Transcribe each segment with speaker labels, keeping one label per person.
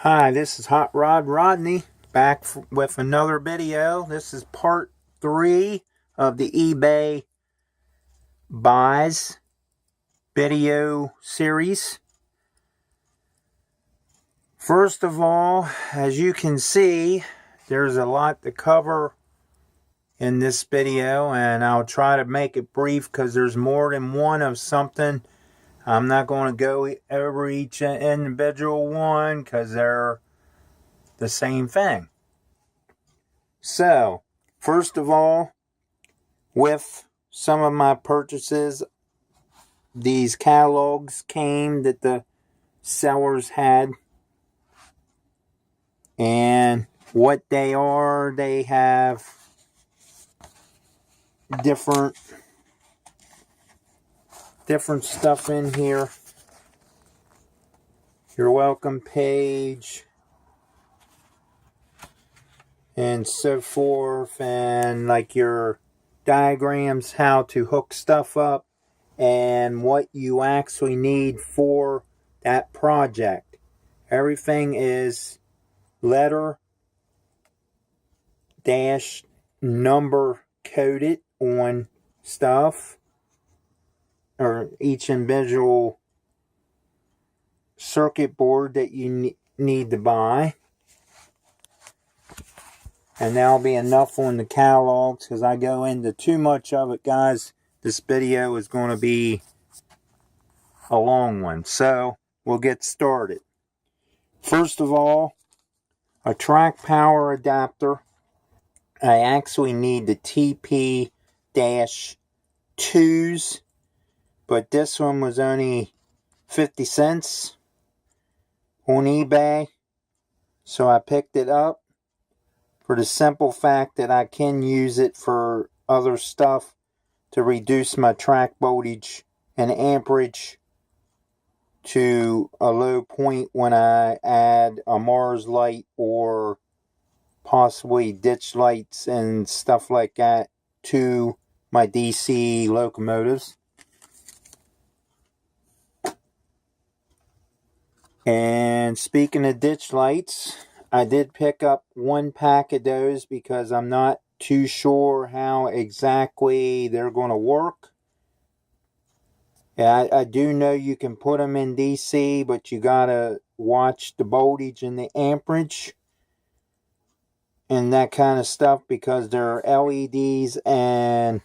Speaker 1: Hi, this is Hot Rod Rodney back with another video. This is part 3 of the eBay buys video series. First of all, as you can see, there's a lot to cover in this video, and I'll try to make it brief because there's more than one of something. I'm not going to go over each individual one because they're the same thing. So, first of all, with some of my purchases, these catalogs came that the sellers had. And what they are, they have different stuff in here. Your welcome page and so forth, and like your diagrams, how to hook stuff up, and what you actually need for that project. Everything is letter dash number coded on stuff, or each individual circuit board that you need to buy. And that'll be enough on the catalogs, because I go into too much of it, guys. This video is going to be a long one. So, we'll get started. First of all, a track power adapter. I actually need the TP-2s, but this one was only 50 cents on eBay. So I picked it up for the simple fact that I can use it for other stuff to reduce my track voltage and amperage to a low point when I add a Mars light or possibly ditch lights and stuff like that to my DC locomotives. And speaking of ditch lights, I did pick up one pack of those because I'm not too sure how exactly they're going to work. Yeah, I do know you can put them in DC, but you gotta watch the voltage and the amperage and that kind of stuff, because they're LEDs, and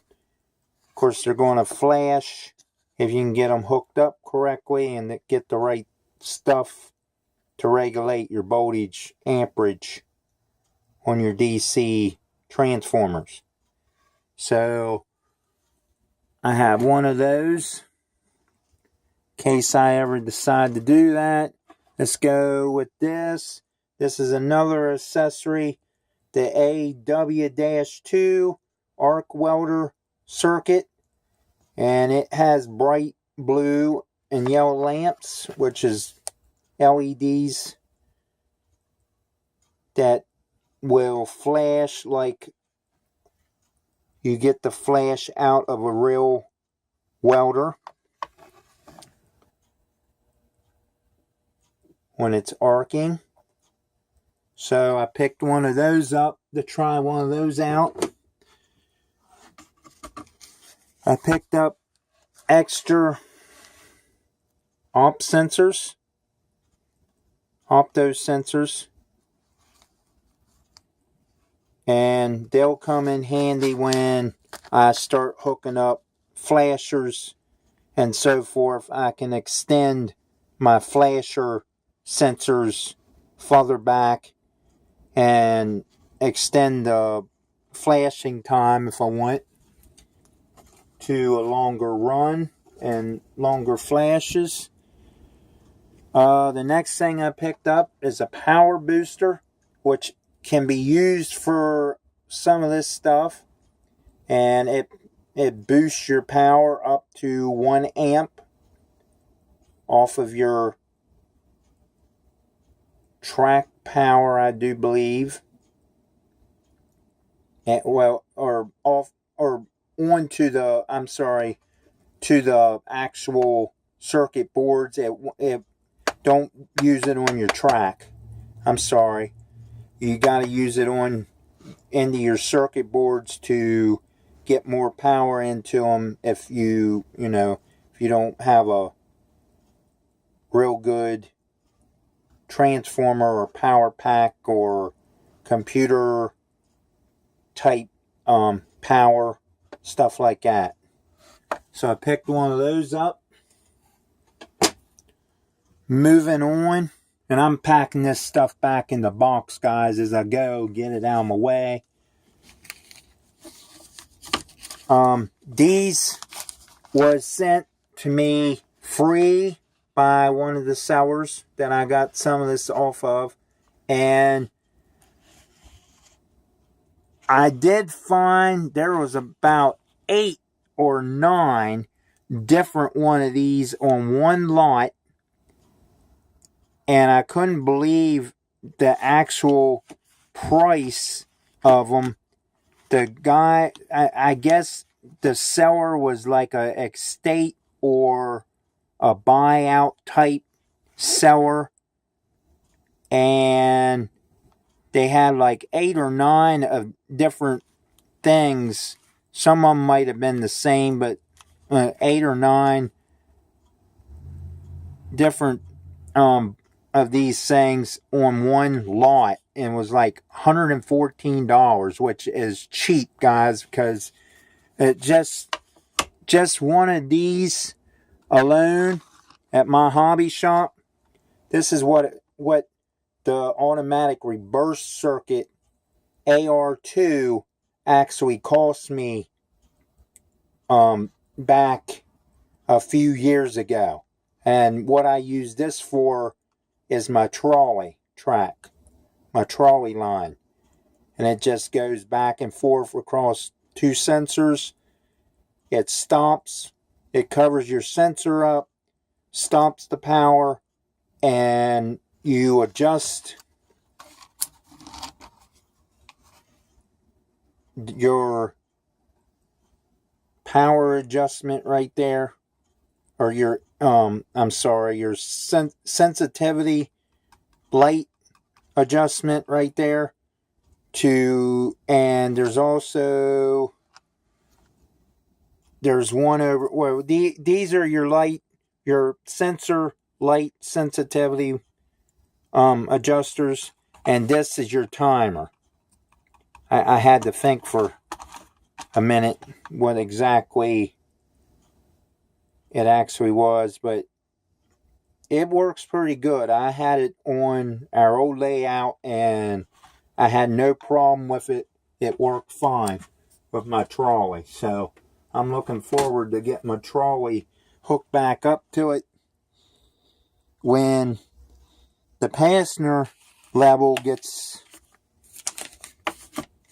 Speaker 1: of course they're going to flash if you can get them hooked up correctly and get the right stuff to regulate your voltage amperage on your DC transformers. So I have one of those in case I ever decide to do that. Let's go with this. This is another accessory, the AW-2 arc welder circuit, and it has bright blue and yellow lamps, which is LEDs that will flash like you get the flash out of a real welder when it's arcing. So I picked one of those up to try one of those out. I picked up extra opto sensors, and they'll come in handy when I start hooking up flashers and so forth. I can extend my flasher sensors further back and extend the flashing time if I want to a longer run and longer flashes. The next thing I picked up is a power booster, which can be used for some of this stuff, and it boosts your power up to 1 amp off of your track power, I do believe. And, well, or off or on to the, I'm sorry, to the actual circuit boards. It don't use it on your track. I'm sorry. You got to use it on into your circuit boards to get more power into them if you don't have a real good transformer or power pack or computer type power, stuff like that. So I picked one of those up. Moving on, and I'm packing this stuff back in the box, guys, as I go, get it out of my way. These was sent to me free by one of the sellers that I got some of this off of, and I did find there was about 8 or 9 different one of these on one lot, and I couldn't believe the actual price of them. The guy, I guess the seller was like a estate or a buyout type seller, and they had like 8 or 9 of different things. Some of them might have been the same, but 8 or 9 different of these things on one lot, and was like $114, which is cheap, guys, because it just one of these alone at my hobby shop, this is what the automatic reverse circuit AR2 actually cost me back a few years ago. And what I use this for is my trolley track, my trolley line. And it just goes back and forth across 2 sensors. It stops, it covers your sensor up, stops the power, and you adjust your power adjustment right there, or your your sensitivity light adjustment right there and there's one over, well, these are your sensor light sensitivity adjusters, and this is your timer. I had to think for a minute what exactly it actually was, but it works pretty good. I had it on our old layout and I had no problem with it. It worked fine with my trolley. So I'm looking forward to getting my trolley hooked back up to it when the passenger level gets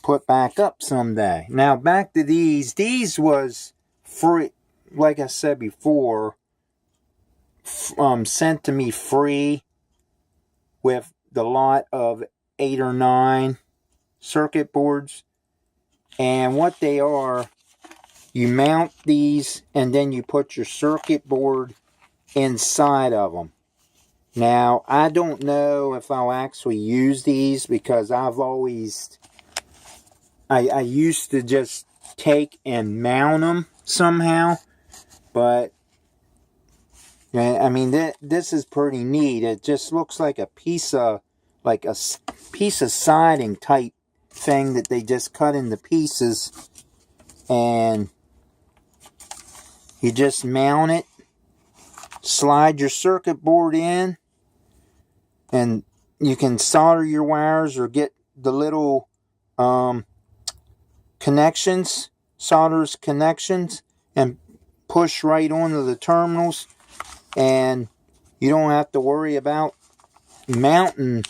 Speaker 1: put back up someday. Now back to these. These was free, like I said before, sent to me free with the lot of 8 or 9 circuit boards. And what they are, you mount these and then you put your circuit board inside of them. Now, I don't know if I'll actually use these because I used to just take and mount them somehow, but I mean, this is pretty neat. It just looks like a piece of siding type thing that they just cut into pieces, and you just mount it, slide your circuit board in, and you can solder your wires or get the little connections, solders connections, and push right onto the terminals, and you don't have to worry about mounting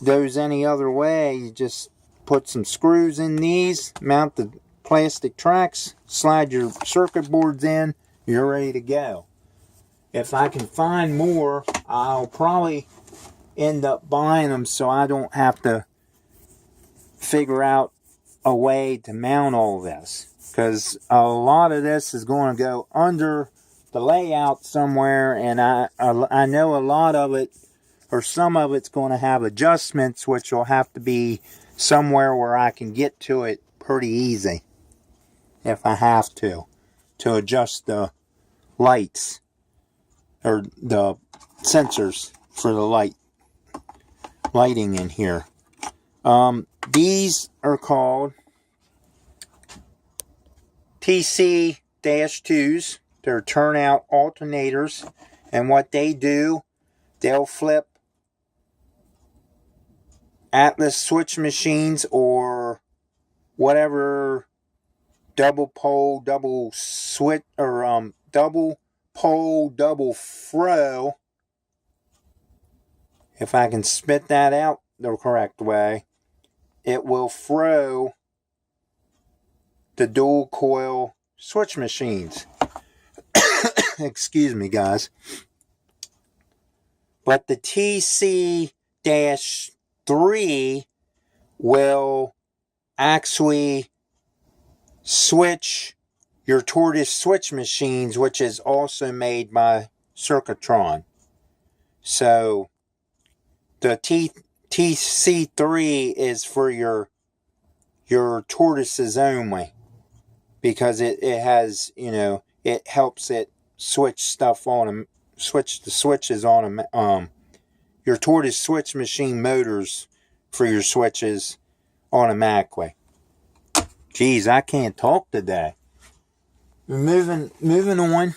Speaker 1: those any other way. You just put some screws in these, mount the plastic tracks, slide your circuit boards in, you're ready to go. If I can find more, I'll probably end up buying them so I don't have to figure out a way to mount all this, because a lot of this is going to go under the layout somewhere, and I know a lot of it or some of it's going to have adjustments, which will have to be somewhere where I can get to it pretty easy if I have to adjust the lights or the sensors for the lighting in here. These are called TC-2s. They're turnout alternators, and what they do, they'll flip Atlas switch machines or whatever double pole, double switch, or double pole, double throw. If I can spit that out the correct way, it will throw the dual coil switch machines. Excuse me, guys. But the TC-3 will actually switch your Tortoise switch machines, which is also made by Circuitron. So the TC-3 is for your Tortoises only, because it has, it helps it switch stuff on them, switch the switches on them, your Tortoise switch machine motors for your switches automatically. Geez, I can't talk today. Moving on.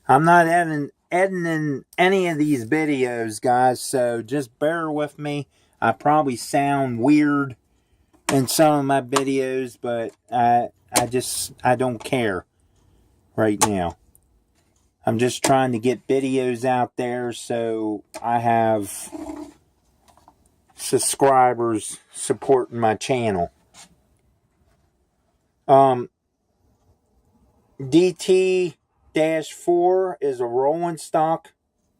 Speaker 1: I'm not editing any of these videos, guys, so just bear with me. I probably sound weird in some of my videos, but I don't care right now. I'm just trying to get videos out there so I have subscribers supporting my channel. DT-4 is a rolling stock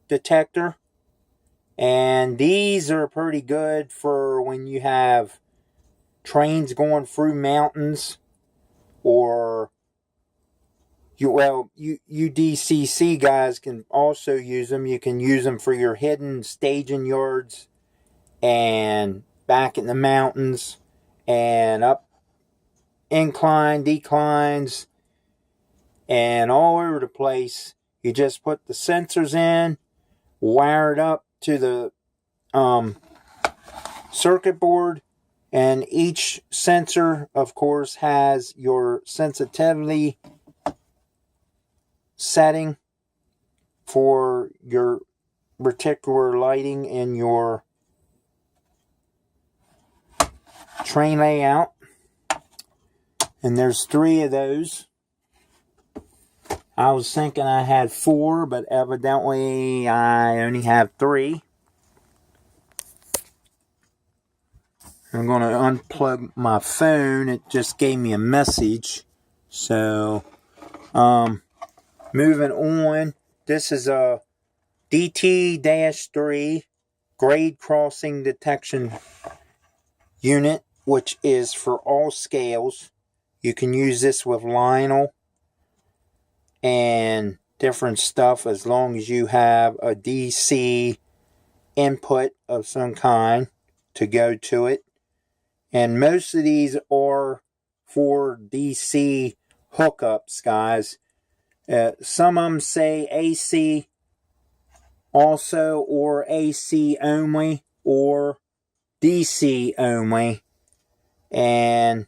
Speaker 1: detector, and these are pretty good for when you have trains going through mountains, or UDCC guys can also use them. You can use them for your hidden staging yards and back in the mountains and up incline, declines, and all over the place. You just put the sensors in, wire it up to the circuit board, and each sensor, of course, has your sensitivity setting for your particular lighting in your train layout. And there's 3 of those. I was thinking I had 4, but evidently I only have 3. I'm going to unplug my phone. It just gave me a message. So, moving on. This is a DT-3 grade crossing detection unit, which is for all scales. You can use this with Lionel and different stuff as long as you have a DC input of some kind to go to it. And most of these are for DC hookups, guys. Some of them say AC also, or AC only, or DC only. And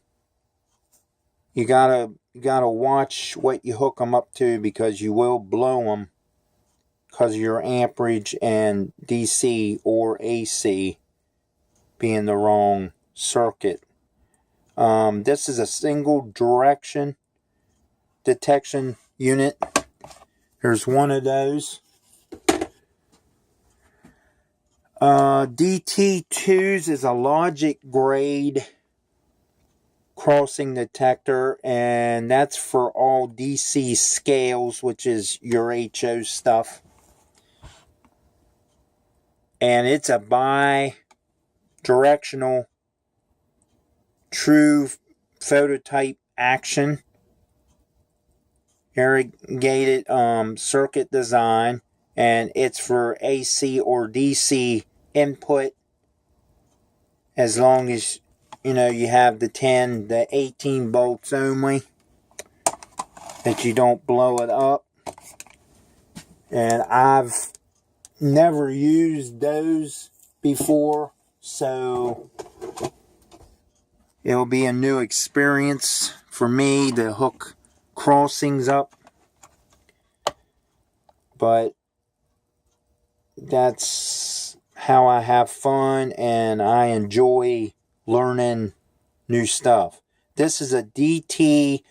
Speaker 1: you gotta watch what you hook them up to, because you will blow them because of your amperage and DC or AC being the wrong circuit. This is a single direction detection unit. There's one of those. DT-2s is a logic grade crossing detector, and that's for all DC scales, which is your HO stuff. And it's a bi-directional true phototype action irrigated circuit design. and it's for AC or DC input, as long as you know you have the 18 volts only, that you don't blow it up. And I've never used those before, so it'll be a new experience for me to hook crossings up. But that's how I have fun, and I enjoy learning new stuff. This is a DT-1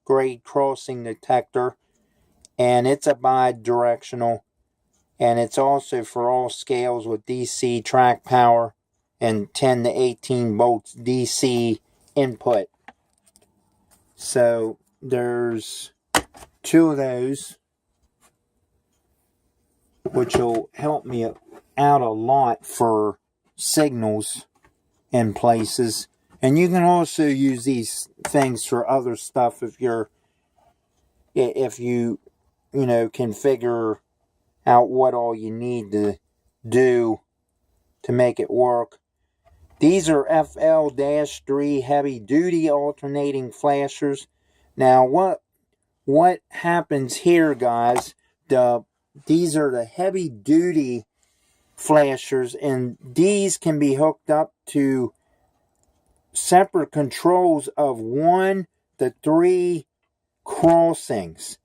Speaker 1: grade crossing detector, and it's a bi-directional, and it's also for all scales with DC track power and 10 to 18 volts DC input. So there's two of those, which will help me out a lot for signals in places. And you can also use these things for other stuff if you can figure out what all you need to do to make it work. These are FL-3 heavy duty alternating flashers. Now what happens here, guys, these are the heavy duty flashers, and these can be hooked up to separate controls of 1 to 3 crossings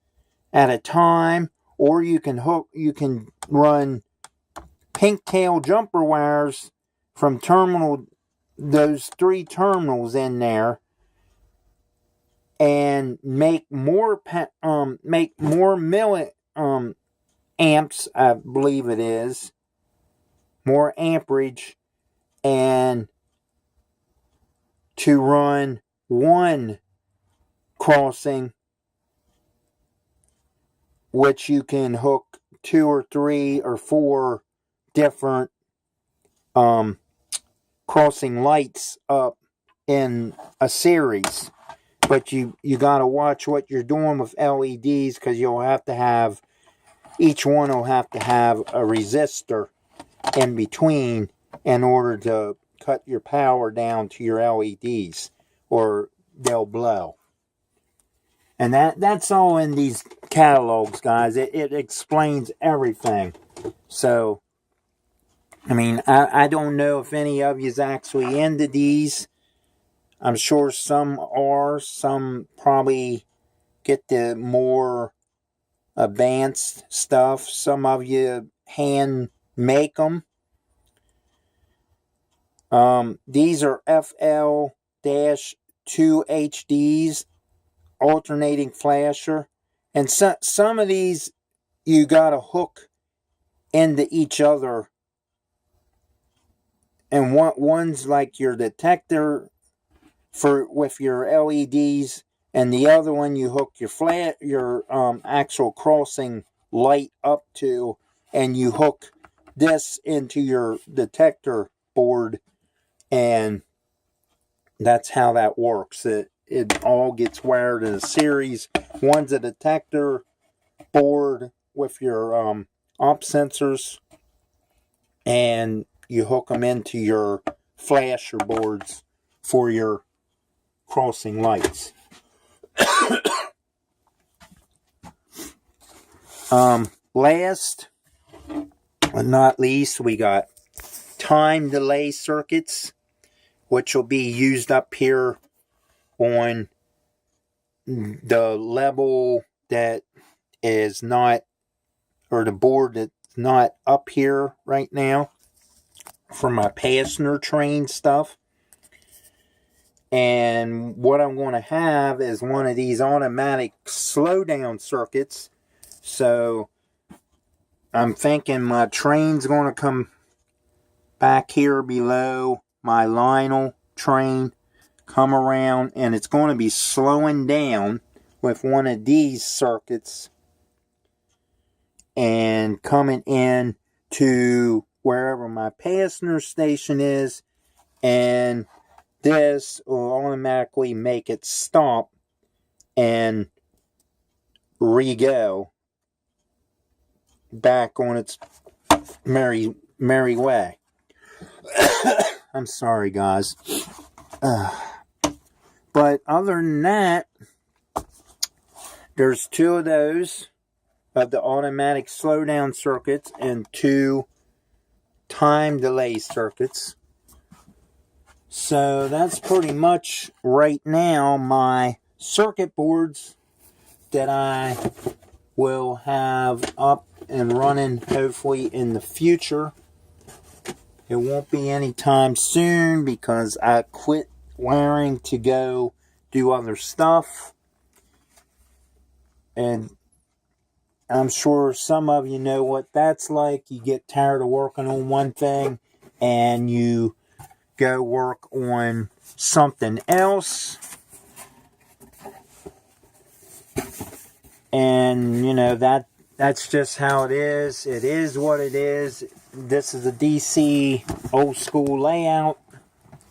Speaker 1: at a time, or you can run pigtail jumper wires from those 3 terminals in there, and make more amps, I believe it is, more amperage, and to run 1 crossing, which you can hook 2 or 3 or 4 different crossing lights up in a series. But you got to watch what you're doing with LEDs, because each one will have to have a resistor in between in order to cut your power down to your LEDs, or they'll blow. And that's all in these catalogs, guys. It explains everything. So, I mean, I don't know if any of you's actually into these. I'm sure some are. Some probably get the more advanced stuff. Some of you hand make them. These are FL-2 HDs, alternating flasher. And some of these you got to hook into each other. And one's like your detector with your LEDs, and the other one you hook your actual crossing light up to, and you hook this into your detector board, and that's how that works. It all gets wired in a series. One's a detector board with your op sensors, and you hook them into your flasher boards for your crossing lights. Last but not least, we got time delay circuits, which will be used up here on the level that is not, or the board that's not up here right now for my passenger train stuff. And what I'm going to have is one of these automatic slowdown circuits. So I'm thinking my train's going to come back here below my Lionel train, come around, and it's going to be slowing down with one of these circuits and coming in to wherever my passenger station is, and this will automatically make it stop and re-go back on its merry way. I'm sorry, guys. But other than that, there's 2 of those of the automatic slowdown circuits and 2 time delay circuits. So that's pretty much right now my circuit boards that I will have up and running hopefully in the future. It won't be anytime soon because I quit wiring to go do other stuff. And I'm sure some of you know what that's like. You get tired of working on one thing and you go work on something else. And, you know, that's just how it is. It is what it is. This is a DC old school layout.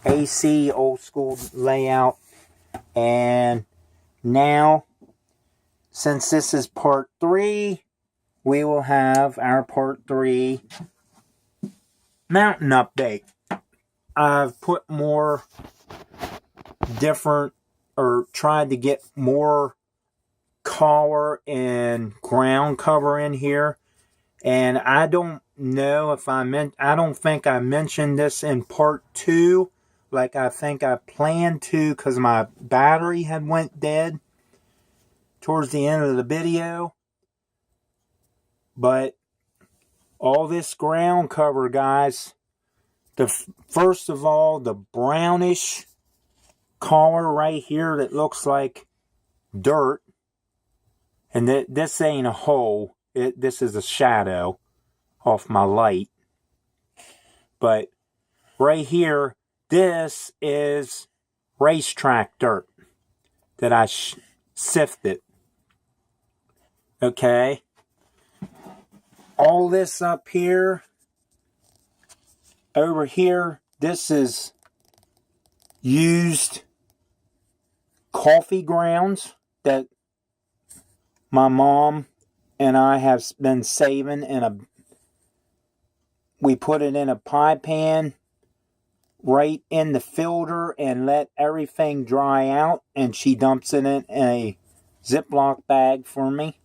Speaker 1: AC old school layout. And now, since this is part 3, we will have our part 3 mountain update. I've put more different, or tried to get more collar and ground cover in here. And I don't know if I don't think I mentioned this in part 2, like I think I planned to, because my battery had went dead towards the end of the video. But all this ground cover, guys, first of all, the brownish collar right here that looks like dirt, and this ain't a hole, this is a shadow off my light. But right here, this is racetrack dirt that I sifted. Okay. All this up here, over here, this is used coffee grounds that my mom and I have been saving we put it in a pie pan right in the filter and let everything dry out, and she dumps it in a Ziploc bag for me.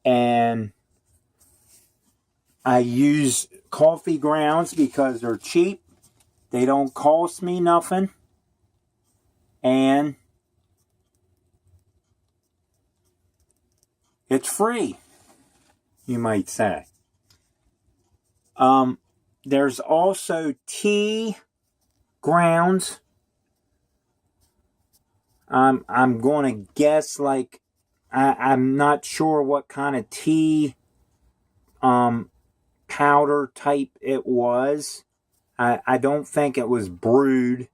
Speaker 1: And I use coffee grounds because they're cheap. They don't cost me nothing. And it's free, you might say. There's also tea grounds. I'm going to guess, like, I'm not sure what kind of tea powder type it was. I don't think it was brewed,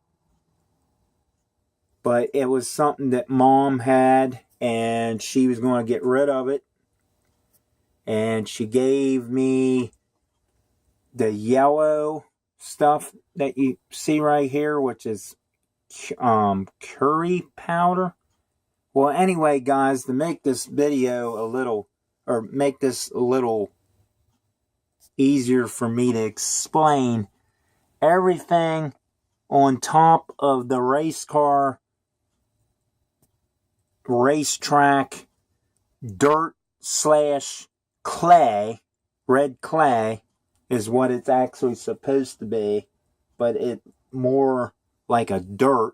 Speaker 1: but it was something that Mom had, and she was going to get rid of it. And she gave me the yellow stuff that you see right here, which is curry powder. Well, anyway, guys, to make this video make this a little easier for me to explain, everything on top of the racetrack dirt / clay, red clay is what it's actually supposed to be, but it's more like a dirt.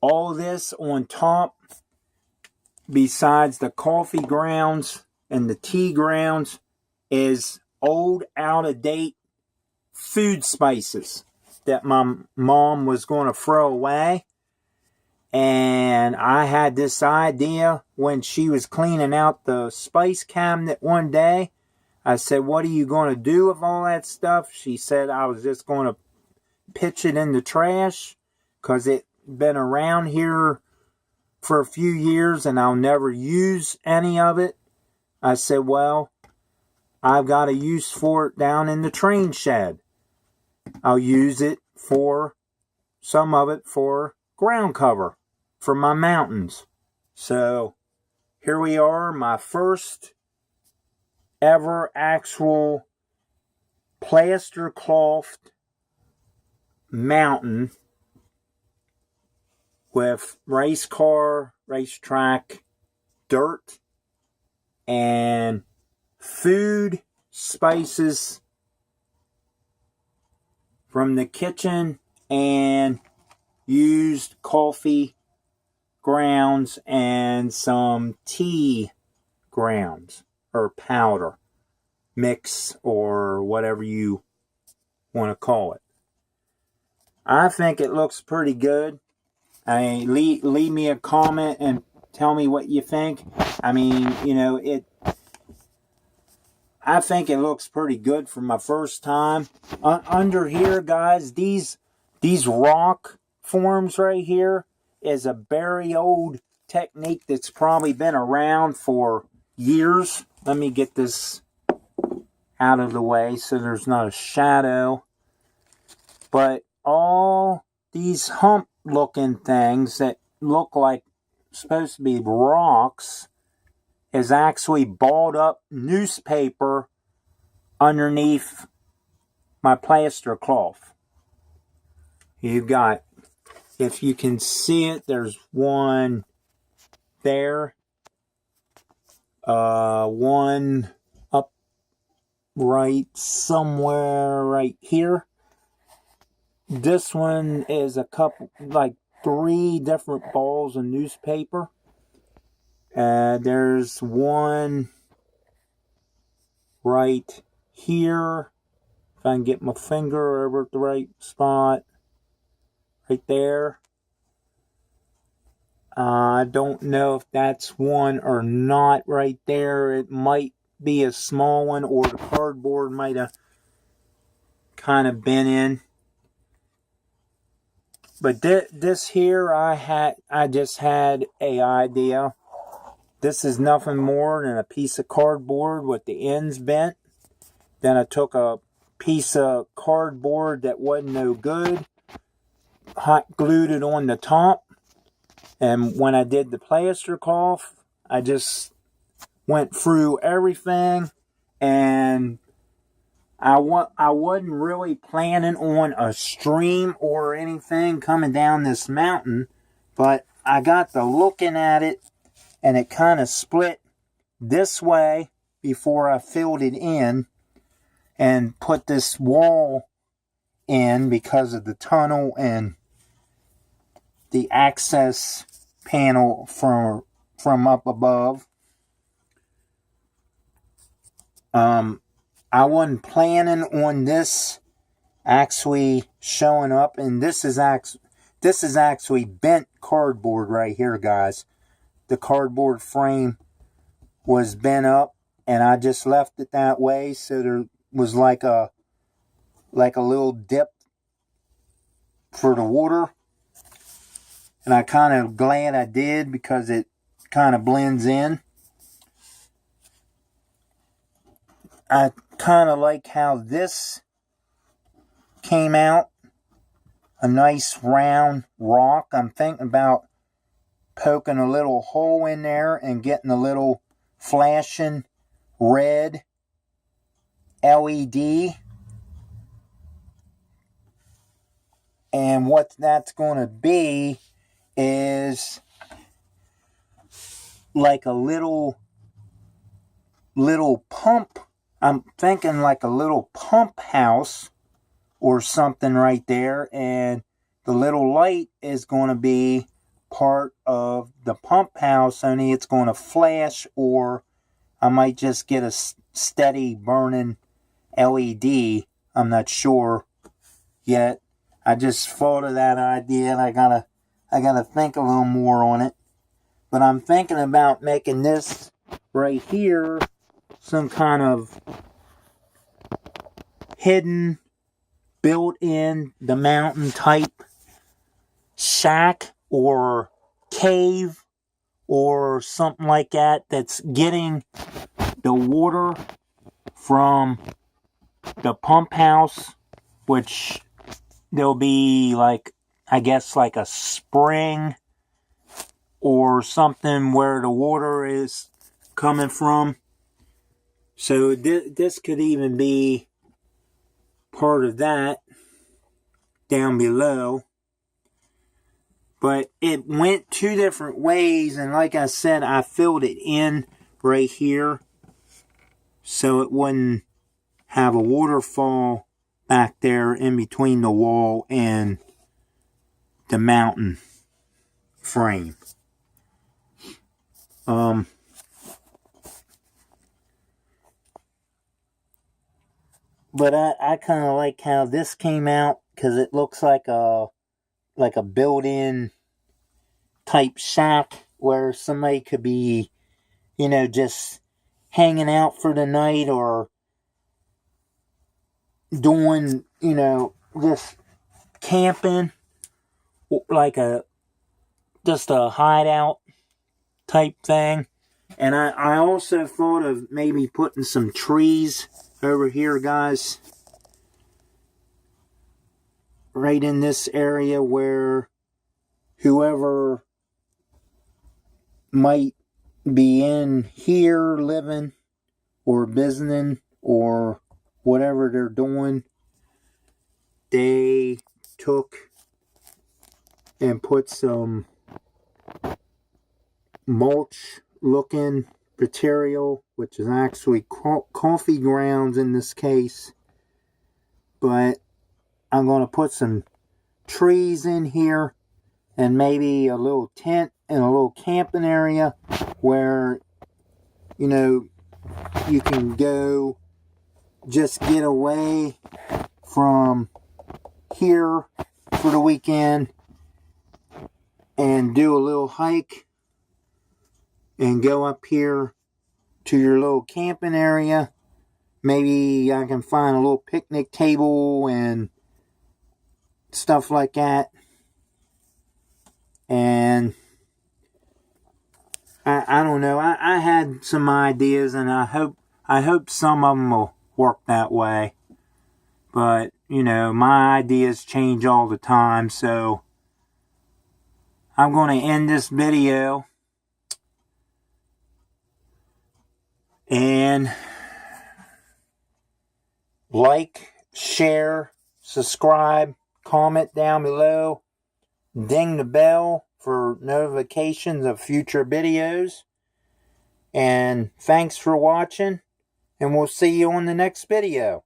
Speaker 1: All this on top, besides the coffee grounds and the tea grounds, is old, out-of-date food spices that my mom was going to throw away. And I had this idea when she was cleaning out the spice cabinet one day. I said, "What are you going to do with all that stuff?" She said, "I was just going to pitch it in the trash because it's been around here for a few years and I'll never use any of it." I said, "Well, I've got a use for it down in the train shed. I'll use it for some of it for ground cover for my mountains. So here we are, my first ever actual plaster cloth mountain with race car, racetrack, dirt, and food, spices from the kitchen, and used coffee grounds and some tea grounds or powder mix or whatever you want to call it. I think it looks pretty good. I mean, leave me a comment and tell me what you think. I mean, you know, I think it looks pretty good for my first time. Under here, guys, these rock forms right here is a very old technique that's probably been around for years. Let me get this out of the way so there's not a shadow. But all these hump looking things that look like supposed to be rocks is actually balled up newspaper underneath my plaster cloth. You've got, if you can see it, there's one there, one up right somewhere right here. This one is a couple, like 3 different balls of newspaper. There's one right here. If I can get my finger over at the right spot. Right there. I don't know if that's one or not right there. It might be a small one, or the cardboard might have kind of been in. But this here, I just had an idea. This is nothing more than a piece of cardboard with the ends bent. Then I took a piece of cardboard that wasn't no good, hot glued it on the top, and when I did the plaster cloth, I just went through everything, and I wasn't really planning on a stream or anything coming down this mountain, but I got to looking at it, and it kind of split this way before I filled it in and put this wall in because of the tunnel and the access panel from up above. I wasn't planning on this actually showing up, and this is actually bent cardboard right here, guys. The cardboard frame was bent up, and I just left it that way, so there was like a little dip for the water. And I kind of glad I did, because it kind of blends in. I kind of like how this came out. A nice round rock. I'm thinking about poking a little hole in there and getting a little flashing red LED. And what that's going to be is like a little pump. I'm thinking like a little pump house or something right there, and the little light is going to be part of the pump house, only it's going to flash, or I might just get a steady burning LED. I'm not sure yet. I just thought of that idea, and I gotta think a little more on it. But I'm thinking about making this right here some kind of hidden, built-in the mountain type shack or cave or something like that, that's getting the water from the pump house, which there'll be like, I guess, like a spring or something where the water is coming from. So this could even be part of that down below. But it went two different ways, and like I said, I filled it in right here so it wouldn't have a waterfall back there in between the wall and the mountain frame. But I kind of like how this came out, because it looks like a built-in type shack where somebody could be, just hanging out for the night, or doing, just camping, like just a hideout type thing. And I also thought of maybe putting some trees over here, guys, right in this area where whoever might be in here living or visiting or whatever they're doing, they took and put some mulch looking material, which is actually coffee grounds in this case, but I'm going to put some trees in here and maybe a little tent and a little camping area where you can go just get away from here for the weekend and do a little hike and go up here to your little camping area. Maybe I can find a little picnic table and stuff like that. And I don't know. I had some ideas, and I hope some of them will work that way. But, my ideas change all the time, so I'm going to end this video. And like, share, subscribe, comment down below, ding the bell for notifications of future videos. And thanks for watching, and we'll see you on the next video.